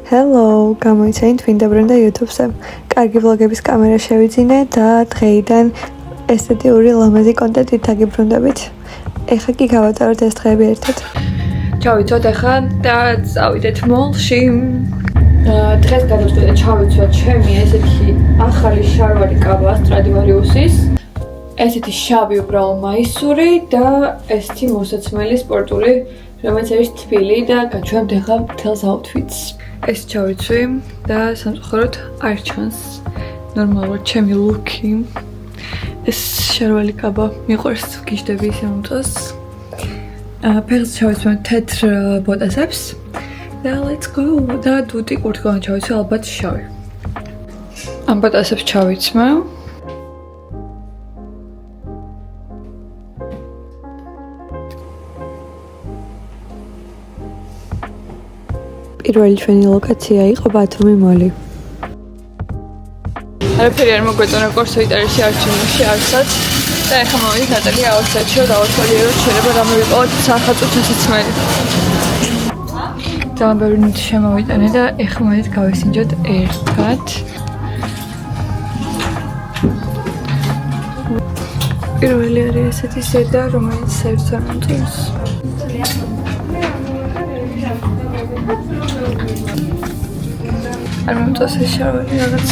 Hello, გამოიცანით ვინდაბრუნდა YouTube-ზე. კარგი ვლოგების კამერა შევიძინე და დღეიდან ესთეტიური ლამაზი კონტენტით დაგიბრუნდებით. ეხლა კი გავატაროთ ეს დღეები ერთად. ჩავიცოთ ეხლა და წავიდეთ მოლში. დღეს გადავწყვიტე ჩავიცვათ ჩემი ესეთი ახალი შარვარი კაბა Stradivariusის. ესეთი შავი უბრალო მაისური და ესეთი მოსაცმელი სპორტული, რომელიც არის თბილი და გაჩვენებთ ეხლა მთელს აუთფიტს. ეს ჩავიცვი და სამწუხაროდ არ ჩანს ნორმალურად ჩემი ლუკი. ეს შარვალი კაბა მიყვარს გიждები ისე მომწონს. ფეხს ჩავიცვი თეთრ ბოტასებს და let's go და დუტი კურთგოვანი ჩავიცვი ალბათ შავი. ამ ბოტასებს ჩავიცმევ. პირველი ჩვენი ლოკაცია იყო ბათუმი მოლი. არაფერი არ მოგვეწონა კორსოიტარში არჩევნებში არცაც და ეხლა მოვიდით ნატალია აუცეთში და დავათვალიეროთ შეიძლება გამოვიყავოთ სახალხო ჩასაცმელი. ძალიან ბევრი ნივთი შემოვიტანე და ეხლა მოვიდით გავისინჯოთ ერთად. პირველი არის ესეთი ზედა, რომელიც სერვს არ მომწონს. არ მომწონს ეს შარვალი რაღაც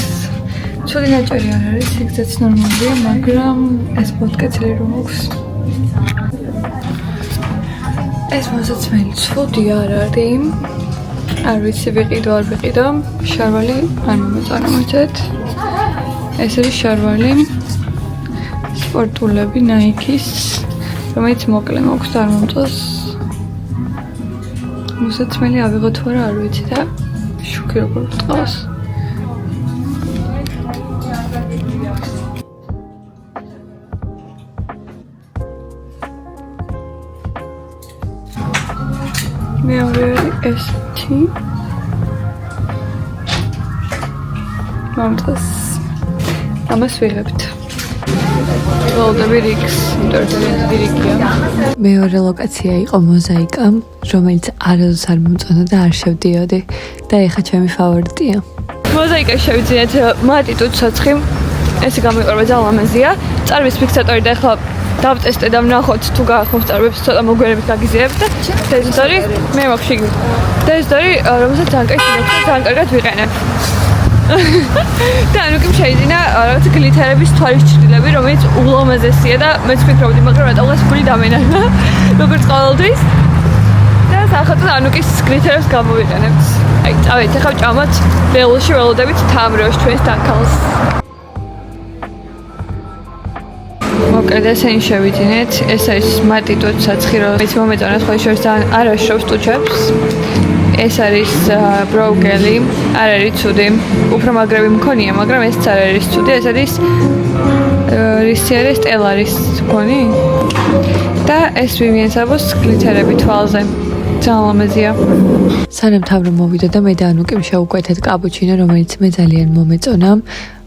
ცუდი ნაჭერი არ არის, ეგზეც ნორმალია, მაგრამ ეს ბოტკეცილი რომ აქვს. ეს მოსაცმელი ცუდი არ არის. არ ვიცი ვიყიდო არ ვიყიდო, შარვალი არ მომეწონა მოიცეთ. ეს არის შარვალი სპორტულები Nike-ის, რომელიც მოკლე მაქვს და არ მომწონს. მოსაცმელი ავიღო თუ არა არ ვიცი და შუქი როგორ ვტყავს. მეორე ესეთი მომწონს. ამას ვიღებთ. ველოდები რიგს, ინტერნეტი რიგია. მეორე ლოკაცია იყო მოზაიკა, რომელიც არასდროს არ მომწონდა და არ შევდიოდი და ეხლა ჩემი ფავორიტია. მოზაიკა შევიძინეთ მატიტუ ცოცხი. ესე გამიყვება ძალიან ლამაზია. წარვის ფიქსატორი და ეხლა დავტესტე და ვნახოთ თუ გაახმოვს წარვებს ცოტა მოგვიანებით გაგიზიებთ და დეზოდორი მე მაქვს იგივე. დეზოდორი რომელსაც ძალიან კარგად ვიყენებ. და ანუ კი შეიძლება რაღაც გლითერების თვალის ჭრილები, რომელიც ულამაზესია და მეც ვფიქრობდი, მაგრამ რატომ გული დამენანა, როგორც ყოველთვის. და სახათო ანუ კი გლითერებს გამოვიყენებთ. აი, წავედით, ახლა ჭამოთ ველოში ველოდებით თამროს ჩვენს დაკალს. მოკლედ ესენი შევიძინეთ. ეს არის მატიტუ ცოცხი, რომელიც მომეწონა სხვა შორის ძალიან არ აშრობს ტუჩებს. ეს არის ბროუკელი, არ არის ცუდი. უფრო მაგრები მქონია, მაგრამ ეს არ არის ცუდი. ეს არის რისი არის სტელარის მქონი? და ეს ვივიენსაბოს გლითერები თვალზე. ძალიან ლამაზია. სანამ თამრო მოვიდა და მე და ანუკიმ შევუკვეთეთ კაპუჩინო, რომელიც მე ძალიან მომეწონა.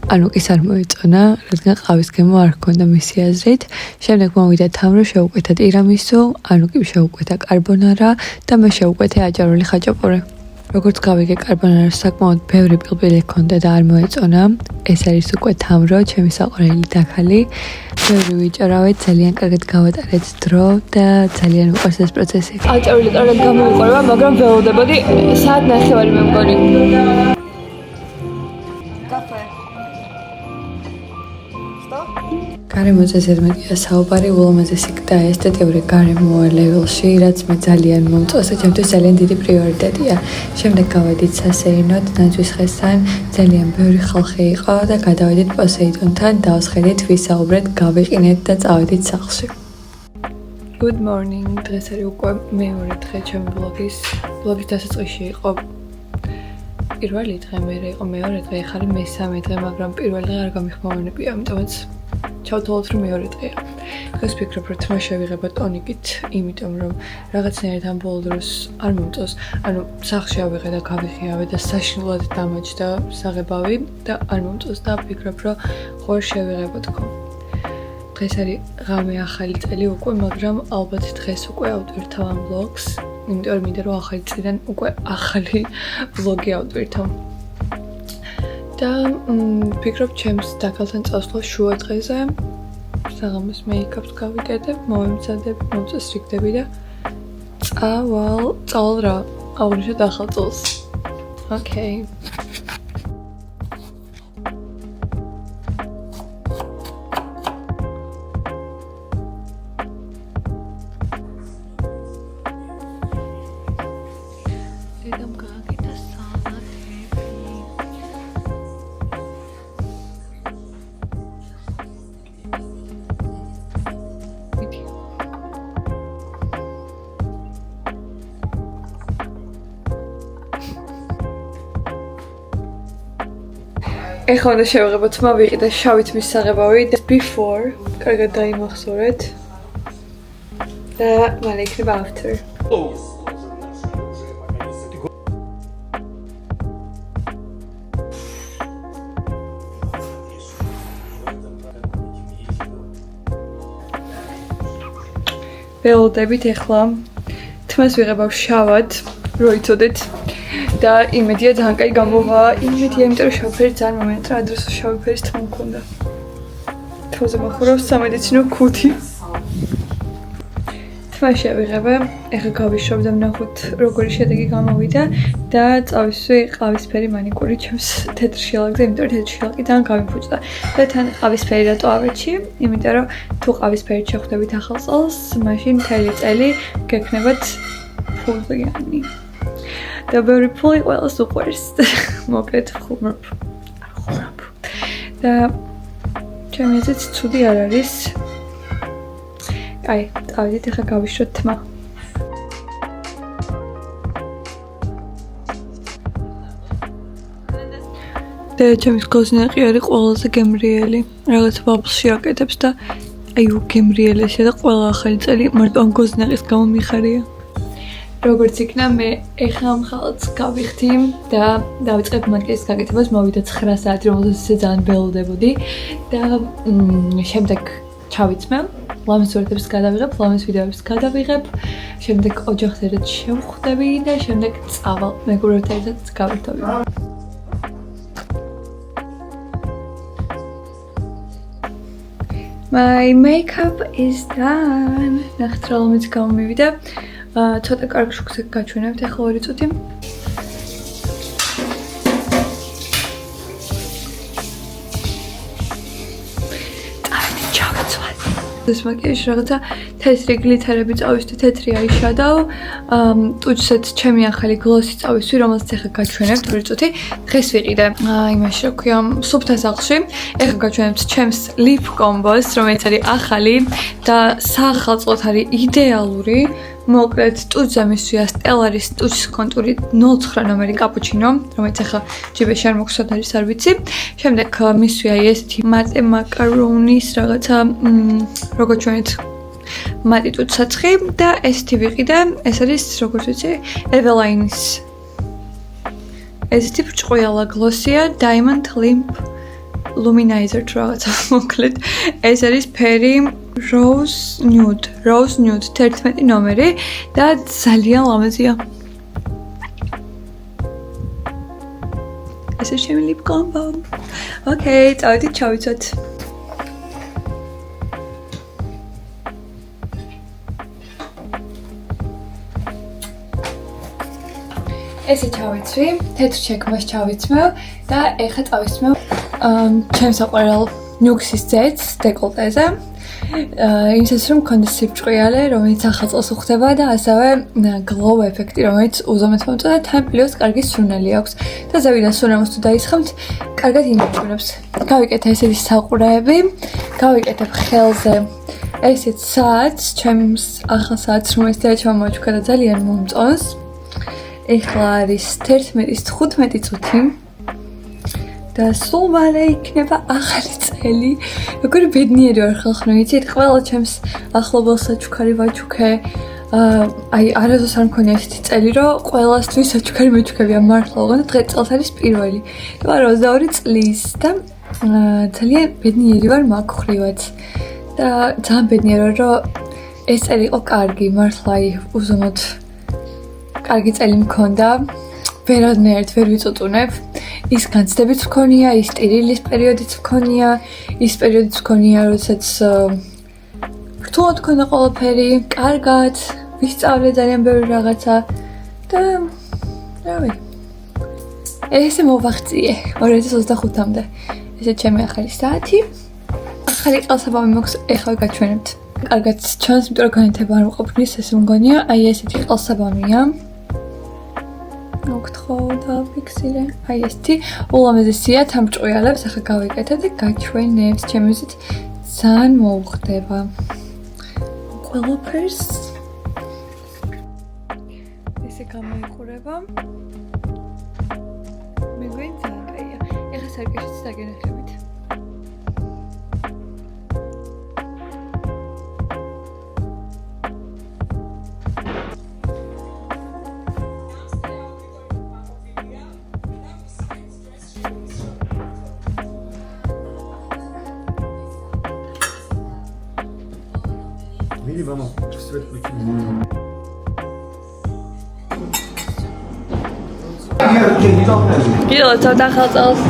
ანუკის არ მოეწონა, რადგან ყავის გემო არ ჰქონდა მისი აზრით. შემდეგ მოვიდა თამრო, შევუკვეთა ტირამისუ, ანუკიმ შევუკვეთა კარბონარა და მე შევუკვეთე აჭარული ხაჭაპური. როგორც გავიგე, კარბონარას საკმაოდ ბევრი პილპილი ჰქონდა და არ მოეწონა. ეს არის უკვე თამრო, ჩემი საყვარელი დაქალი. ბევრი ვიჭარავეთ, ძალიან კარგად გავატარეთ დრო და ძალიან მიყვარს ეს პროცესი. აჭარული კარგად გამოვიყურება, მაგრამ ველოდებოდი საათ ნახევარი მე მგონი. გარემოზე ზედმეტია საუბარი, ულამაზესი და ესთეტიური გარემოა ლეველში, რაც მე ძალიან მომწონს და ჩემთვის ძალიან დიდი პრიორიტეტია. შემდეგ გავედით სასეირნოდ ნაძვის ხესთან, ძალიან ბევრი ხალხი იყო და გადავედით პოსეიდონთან, დავსხედით, ვისაუბრეთ, გავიყინეთ და წავედით სახლში. Good morning. დღეს არის უკვე მეორე დღე ჩემი ბლოგის დასაწყისში იყო პირველი დღე, მე იყო მეორე დღე, ახლა მესამე დღე, მაგრამ პირველი დღე არ გამიხმოვანებია, ამიტომაც ჩავთვალოთ რომ მეორე დღეა. დღეს ვფიქრობ რომ თმა შევიღება ტონიკით, იმიტომ რომ რაღაცნაირად ამ ბოლო დროს არ მომწონს. ანუ სახლში ავიღე და გავიხიავე და საშინლად დამაჯდა საღებავი და არ მომწონს და ვფიქრობ რომ ხوار შევიღება თქო. დღეს არის ღამე ახალი წელი უკვე, მაგრამ ალბათ დღეს უკვე ავტვირთავ ამ ბლოგს. იმიტომ რომ მინდა რომ ახალი წლიდან უკვე ახალი ვლოგი ავტვირთო. და ვფიქრობ ჩემს დაკალთან წასვლა შუა დღეზე საღამოს მეიქაპს გავიკეთებ, მოვემზადებ, მოვწესრიგდები და წავალ რა, აღვნიშნოთ ახალ წელს. Okay. ეხლა უნდა შევიღებოთ მავიღი და შავით მისაღებავი და before კარგად დაიმახსოვრეთ და მალე იქნება after. ველოდებით ეხლა თმას ვიღებავ შავად რო იცოდეთ და იმედია ძალიან კაი გამოვა. იმედია, იმიტომ რომ შავი ფერი ძალიან მომეწონა, ადრესო შავი ფერის თმა მქონდა. თოზე მახურავს სამედიცინო ქუთი. თმა შევიღებე, ეხლა გავიშვებ და ვნახოთ როგორი შედეგი გამოვიდა და წავისვი ყავისფერი მანიკური ჩემს თეთრ შილაკზე, იმიტომ რომ თეთრ შილაკი ძალიან გამიფუჭდა. და თან ყავისფერი რატო ავერჩი? იმიტომ რომ თუ ყავისფერით შეხვდებით ახალ წელს, მაშინ მთელი წელი გექნებათ ფულიანი. და ბევრი ფული ყველას უყვარს. მოკლედ ხუმრობ. და ჩემი აზრით ცუდი არ არის. აი, დავიდეთ ახლა გავიშვათ თმა. და ჩემი გოზნეყი არის ყველაზე გემრიელი. რაღაც ბაბლში აკეთებს და აი უგემრიელესია და ყველა ახალი წელი მარტო ამ გოზნეყის გამო მიხარია. როგორც იქნა მე ეხლა მხოლოდ გავიხდი და დავიწყებ მაკიაჟის გაკეთებას, მოვიდა 9 საათი, რომელზეც ისე ძალიან ველოდებოდი და შემდეგ ჩავიწმევ, ლამის სურათებს გადავიღებ, ლამის ვიდეოებს გადავიღებ, შემდეგ ოჯახს ერთად შევხვდები და შემდეგ წავალ მეგობრებთან ერთად გავერთობი. My makeup is done. ნახეთ რა ლამიც გამომივიდა. ცოტა კარგ შუქზე გაჩვენებთ ახლა 2 წუთი. ეს მაკიაჟი რაღაცა თეთრი გლითერები წავისვი, თეთრი აიშადოუ, ტუჩსეთ ჩემი ახალი გლოსი წავისვი, რომელსაც ახლა გაჩვენებთ 2 წუთი. დღეს ვიყიდე იმაში, რა ქვია, სუფთა სახლში. ახლა გაჩვენებთ ჩემს lip combos, რომელიც არის ახალი და საახალწლოდ არის იდეალური. მოკლედ ტუჩზე მისვია სტელარის ტუჩის კონტური 09 ნომერი კაპუჩინო, რომელიც ახლა ჯიბეში არ მოგცოთ არის არ ვიცი. შემდეგ მისვია ესეთი მატე მაკარონის რაღაცა როგორ ჩვენით მატი ტუჩსაცხი და ესეთი ვიყიდე, ეს არის როგორც ვიცი, Evelaine's ესეთი ბრჭყვიალა გლოსია Diamond Limp Luminizer რაღაცა მოკლედ ეს არის ფერი Rose Nude 11 ნომერი და ძალიან ლამაზია. ეს არის ჩემი lip combo. Okay, წავედით ჩავიცოთ. ესე ჩავიცვი, თეთრ ჩეკმას ჩავიცმევ და ეხლა წავისმევ ჩემს საყვარელ ნიუქსის ძეც დეკოლტეზე. იმისათვის რომ მქონდეს სიბრჭყვიალე, რომელიც ახალწელს უხდება და ასევე glow ეფექტი, რომელიც უზომოდ მომწონს და თან პლუს კარგი სუნელი აქვს. და ზევიდან სუნელს თუ დაისხამთ, კარგად ინარჩუნებს. გავიკეთე ესეთი საყურეები, გავიკეთებ ხელზე ესეთ საათს, ჩემს ახალ საათს, რომელიც დაეჩვენა მოჩუქა და ძალიან მომწონს. ეხლა არის 11:15 წუთი. და სულ მალე იქნება ახალი წელი. როგორი ბედნიერი ვარ ხალხო, იცით, ყველა ჩემს ახლობელს საჩუქარი ვაჩუქე. აი, არასდროს არ მქონია ესეთი წელი, რომ ყველასთვის საჩუქარი მეჩუქებია მართლა, ოღონდ დღეს წელს არის პირველი. ვარ 22 წლის და ძალიან ბედნიერი ვარ მაგ ხრივაც. და ძალიან ბედნიერი ვარ, რომ ეს წელი იყო კარგი, მართლა აი, უზომოდ კარგი წელი მქონდა. ვერადნაირად ვერ ვიწუწუნებ. ის განცდებიც მქონია, ის ტირილის პერიოდიც მქონია, ის პერიოდიც მქონია, როდესაც რთულად მქონდა ყველაფერი, კარგად, ვისწავლე ძალიან ბევრი რაღაცა და რავი. ესე მოვახციე 2025-მდე. ესე ჩემი ახალი საათი. ახალი ყელსაბამი მოქვს, ეხლა გაჩვენებთ. კარგად ჩანს, იმიტომ რომ განათება არ მყოფნის, ესე მგონია, აი ესეთი ყელსაბამია. მოგთხოვ დავფიქსირე. აი ესეთი ულამაზესია, თამჭყიალებს, ახლა გავიკეთე და გაჩვენებს. ჩემი აზრით ძალიან მოუხდება. ყველაფერს ესე გამოიყურება. მე გვენ ძალიან კაია. ეხლა სარკეშიც დაგენახებით. Мини мама, свет включи. კიდევ ცოტა ხალწელს.